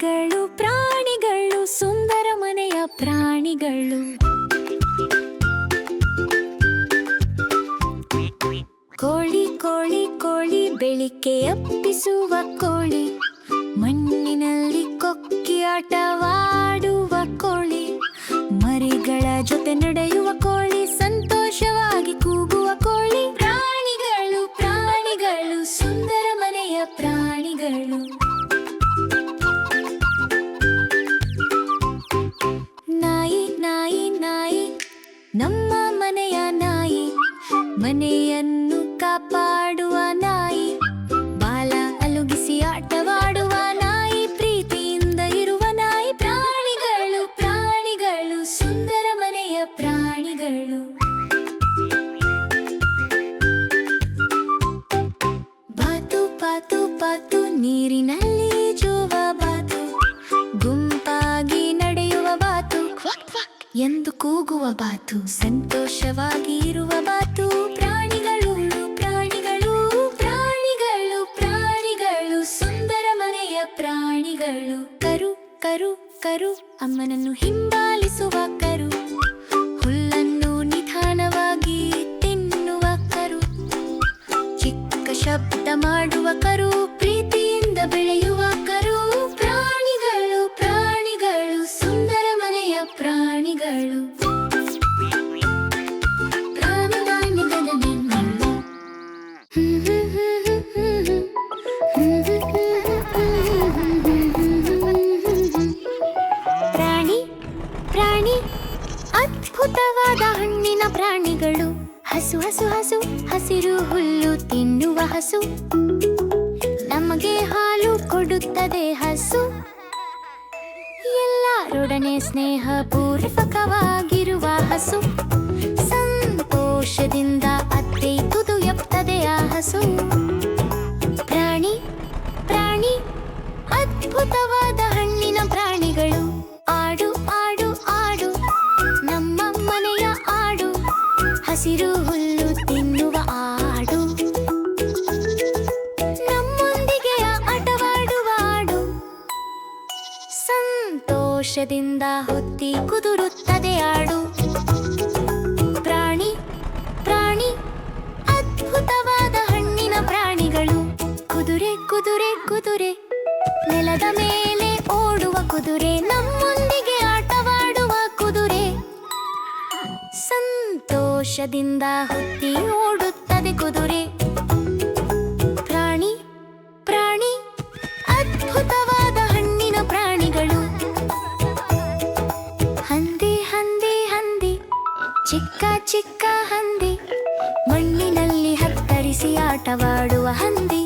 ಪ್ರಾಣಿಗಳು ಪ್ರಾಣಿಗಳು ಸುಂದರ ಮನೆಯ ಪ್ರಾಣಿಗಳು. ಕೋಳಿ ಕೋಳಿ ಕೋಳಿ ಬೆಳಿಗ್ಗೆ ಎಬ್ಬಿಸುವ ಕೋಳಿ, ಮಣ್ಣಿನಲ್ಲಿ ಕೊಕ್ಕಿ ಆಟವಾಡುವ ಕೋಳಿ, ಮರಿಗಳ ಜೊತೆ ನಡೆಯುವ ಕೋಳಿ, ಸಂತೋಷವಾಗಿ ಕೂಗುವ ಕೋಳಿ. ಪ್ರಾಣಿಗಳು ಪ್ರಾಣಿಗಳು ಸುಂದರ ಮನೆಯ ಪ್ರಾಣಿಗಳು. ನಾಯಿ ನಾಯಿ ನಾಯಿ ನಮ್ಮ ಮನೆಯ ನಾಯಿ, ಮನೆಯನ್ನು ಕಾಪಾಡುವ ನಾಯಿ, ಬಾಲ ಅಲುಗಿಸಿ ಆಟವಾಡುವ ನಾಯಿ, ಪ್ರೀತಿಯಿಂದ ಇರುವ ನಾಯಿ. ಪ್ರಾಣಿಗಳು ಪ್ರಾಣಿಗಳು ಸುಂದರ ಮನೆಯ ಪ್ರಾಣಿಗಳು. ಬಾತು ಬಾತು ಬಾತು ನೀರಿನಲ್ಲಿ ಈಜುವ ಬಾತು, ಗುಂಪಾಗಿ ನಡೆಯುವ ಬಾತು, ಎಂದು ಕೂಗುವ ಬಾತು, ಸಂತೋಷವಾಗಿ ಇರುವ ಬಾತು. ಪ್ರಾಣಿಗಳು ಪ್ರಾಣಿಗಳು ಪ್ರಾಣಿಗಳು ಪ್ರಾಣಿಗಳು ಸುಂದರ ಮನೆಯ ಪ್ರಾಣಿಗಳು. ಕರು ಕರು ಕರು ಅಮ್ಮನನ್ನು ಹಿಂಬಾಲಿಸುವ ಕರು, ಹುಲ್ಲನ್ನು ನಿಧಾನವಾಗಿ ತಿನ್ನುವ ಕರು, ಚಿಕ್ಕ ಶಬ್ದ ಮಾಡುವ ಕರು, ಪ್ರೀತಿಯಿಂದ ಬೆಳೆಯುವ ಕರು. ಪ್ರಾಣಿಗಳು ಪ್ರಾಣಿಗಳು ಸುಂದರ ಮನೆಯ ಪ್ರಾಣಿಗಳು. ಪ್ರಾಣಿ ಪ್ರಾಣಿ ಅದ್ಭುತವಾದ ಹಣ್ಣಿನ ಪ್ರಾಣಿಗಳು. ಹಸು ಹಸು ಹಸು ಹಸಿರು ಹುಲ್ಲು ತಿನ್ನುವ ಹಸು, ನಮಗೆ ಹಾಲು ಕೊಡುತ್ತದೆ ಹಸು. ಎಲ್ಲರೊಡನೆ ಸ್ನೇಹ ಪೂರ್ವಕವಾಗಿರುವ ಹಸು, ಸಂತೋಷದಿಂದ ಅತ್ತೆ ತುದು ಎಪ್ತದೆ ಆ ಹಸು. ಪ್ರಾಣಿ ಪ್ರಾಣಿ ಅದ್ಭುತವಾದ ಹಣ್ಣಿನ ಪ್ರಾಣಿಗಳು. ಆಡು ಆಡು ಆಡು ನಮ್ಮ ಮನೆಯ ಆಡು, ಹಸಿರು ಹುಲ್ಲು ತಿನ್ನುವ ಆಡು, ನಮ್ಮೊಂದಿಗೆ ಆಟವಾಡುವ ಆಡು, ಸಂತೋಷದಿಂದ ಹೊತ್ತಿ ಕುದುರುತ್ತದೆ ಆಡು. ಪ್ರಾಣಿ ಪ್ರಾಣಿ ಅದ್ಭುತವಾದ ಹಣ್ಣಿನ ಪ್ರಾಣಿಗಳು. ಕುದುರೆ ಕುದುರೆ ಕುದುರೆ ನೆಲದ ಮೇಲೆ ಓಡುವ ಕುದುರೆ, ನಮ್ಮೊಂದಿಗೆ ಆಟವಾಡುವ ಕುದುರೆ, ಸಂತೋಷದಿಂದ ಹೊತ್ತಿ ಓಡುತ್ತದೆ ಕುದುರೆ. ಪ್ರಾಣಿ ಪ್ರಾಣಿ ಅದ್ಭುತವಾದ ಹಣ್ಣಿನ ಪ್ರಾಣಿಗಳು. ಹಂದಿ ಹಂದಿ ಹಂದಿ ಚಿಕ್ಕ ಚಿಕ್ಕ ಹಂದಿ, ಮಣ್ಣಿನಲ್ಲಿ ಹತ್ತರಿಸಿ ಆಟವಾಡುವ ಹಂದಿ,